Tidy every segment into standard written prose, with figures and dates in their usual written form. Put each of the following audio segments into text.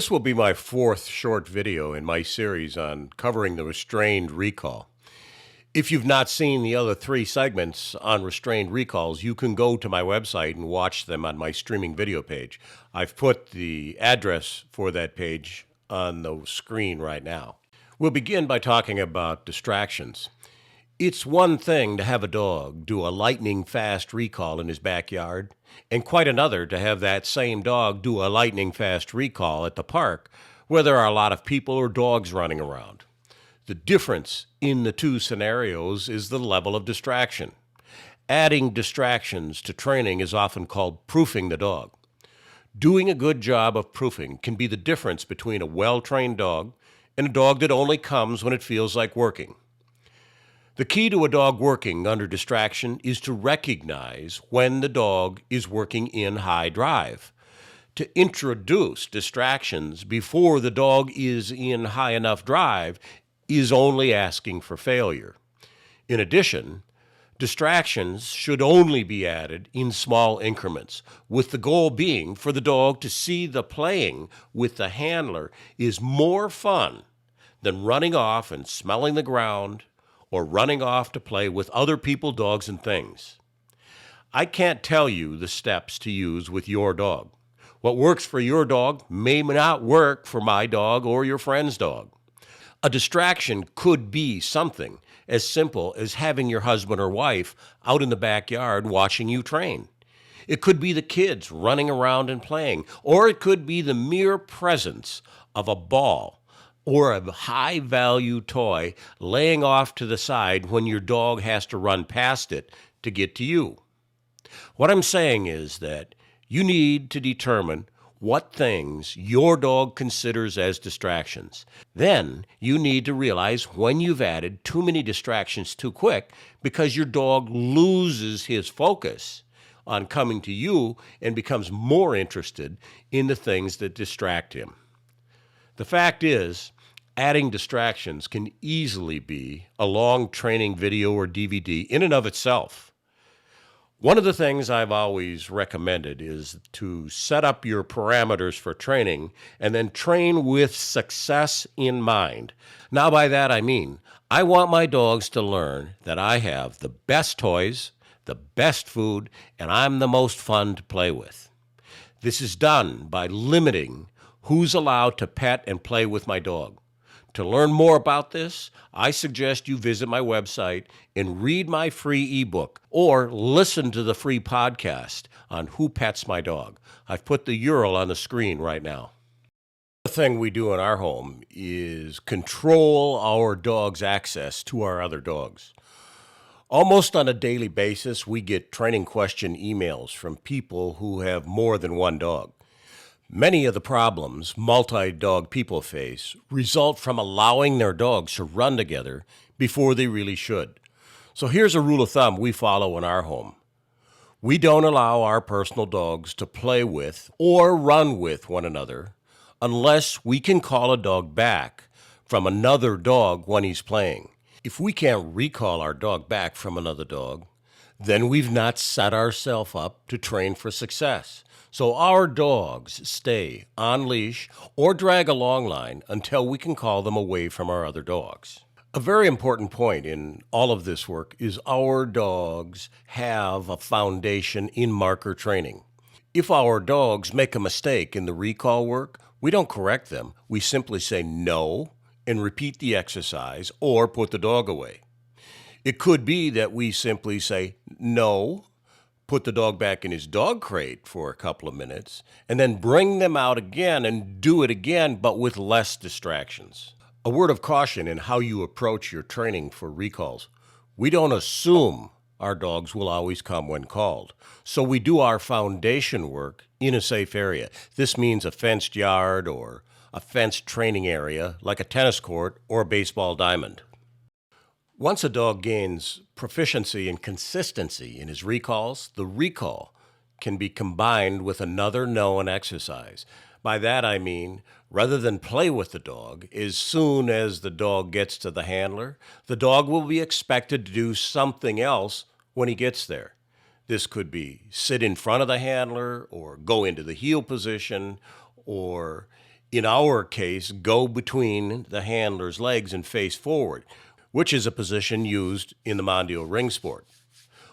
This will be my fourth short video in my series on covering the restrained recall. If you've not seen the other three segments on restrained recalls, you can go to my website and watch them on my streaming video page. I've put the address for that page on the screen right now. We'll begin by talking about distractions. It's one thing to have a dog do a lightning-fast recall in his backyard, and quite another to have that same dog do a lightning-fast recall at the park where there are a lot of people or dogs running around. The difference in the two scenarios is the level of distraction. Adding distractions to training is often called proofing the dog. Doing a good job of proofing can be the difference between a well-trained dog and a dog that only comes when it feels like working. The key to a dog working under distraction is to recognize when the dog is working in high drive. To introduce distractions before the dog is in high enough drive is only asking for failure. In addition, distractions should only be added in small increments, with the goal being for the dog to see the playing with the handler is more fun than running off and smelling the ground or running off to play with other people, dogs, and things. I can't tell you the steps to use with your dog. What works for your dog may not work for my dog or your friend's dog. A distraction could be something as simple as having your husband or wife out in the backyard watching you train. It could be the kids running around and playing, or it could be the mere presence of a ball or a high-value toy laying off to the side when your dog has to run past it to get to you. What I'm saying is that you need to determine what things your dog considers as distractions. Then you need to realize when you've added too many distractions too quick because your dog loses his focus on coming to you and becomes more interested in the things that distract him. The fact is, adding distractions can easily be a long training video or DVD in and of itself. One of the things I've always recommended is to set up your parameters for training and then train with success in mind. Now, by that I mean, I want my dogs to learn that I have the best toys, the best food, and I'm the most fun to play with. This is done by limiting who's allowed to pet and play with my dog. To learn more about this, I suggest you visit my website and read my free ebook or listen to the free podcast on Who Pets My Dog. I've put the URL on the screen right now. The thing we do in our home is control our dog's access to our other dogs. Almost on a daily basis, we get training question emails from people who have more than one dog. Many of the problems multi-dog people face result from allowing their dogs to run together before they really should. So here's a rule of thumb we follow in our home. We don't allow our personal dogs to play with or run with one another unless we can call a dog back from another dog when he's playing. If we can't recall our dog back from another dog, then we've not set ourselves up to train for success. So our dogs stay on leash or drag a long line until we can call them away from our other dogs. A very important point in all of this work is our dogs have a foundation in marker training. If our dogs make a mistake in the recall work, we don't correct them. We simply say no and repeat the exercise or put the dog away. It could be that we simply say no, put the dog back in his dog crate for a couple of minutes, and then bring them out again and do it again, but with less distractions. A word of caution in how you approach your training for recalls. We don't assume our dogs will always come when called, so we do our foundation work in a safe area. This means a fenced yard or a fenced training area like a tennis court or a baseball diamond. Once a dog gains proficiency and consistency in his recalls, the recall can be combined with another known exercise. By that I mean, rather than play with the dog, as soon as the dog gets to the handler, the dog will be expected to do something else when he gets there. This could be sit in front of the handler or go into the heel position or In our case, go between the handler's legs and face forward, which is a position used in the Mondial ring sport.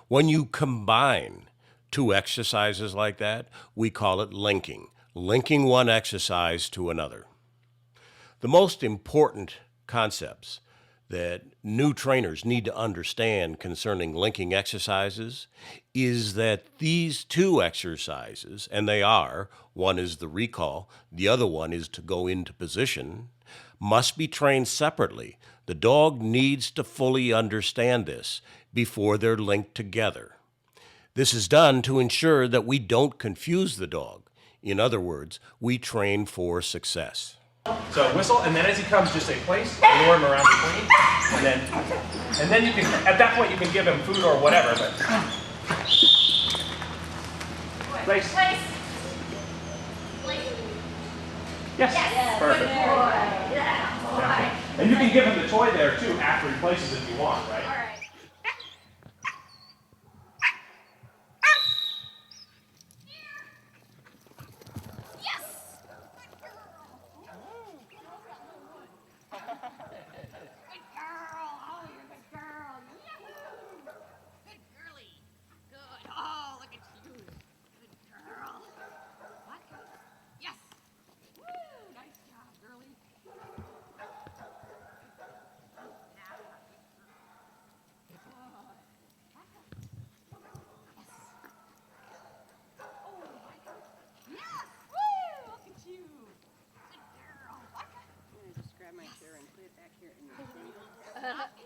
When you combine two exercises like that, we call it linking, linking one exercise to another. The most important concepts that new trainers need to understand concerning linking exercises is that these two exercises, and they are, one is the recall, the other one is to go into position, must be trained separately. The dog needs to fully understand this before they're linked together. This is done to ensure that we don't confuse the dog. In other words, we train for success. So whistle, and then as he comes, just say place, lure him around between, and then you can, at that point, you can give him food or whatever. But place. Place. Yes. Perfect. And you can give him the toy there too after he places if you want, right? All right.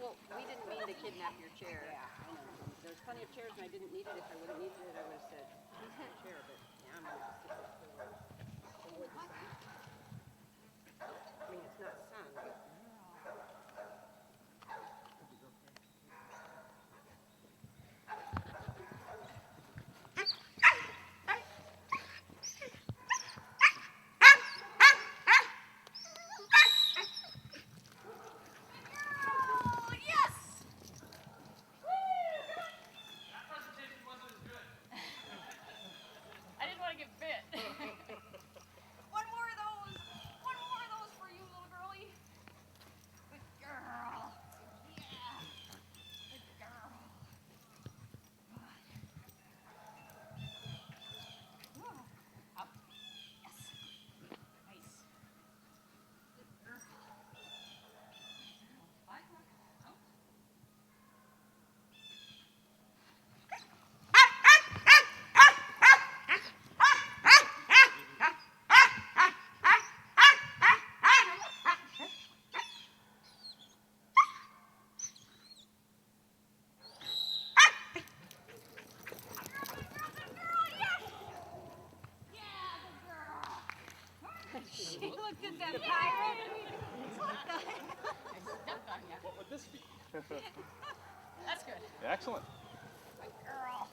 Well, we didn't mean to kidnap your chair. Yeah, I know. There's plenty of chairs and I didn't need it. If I would have needed it, I would have said, please have a chair, but yeah, I'm going to sit this for I mean, it's not sun, but... She looked at that pirate. What would this be? That's good. Excellent. Good girl.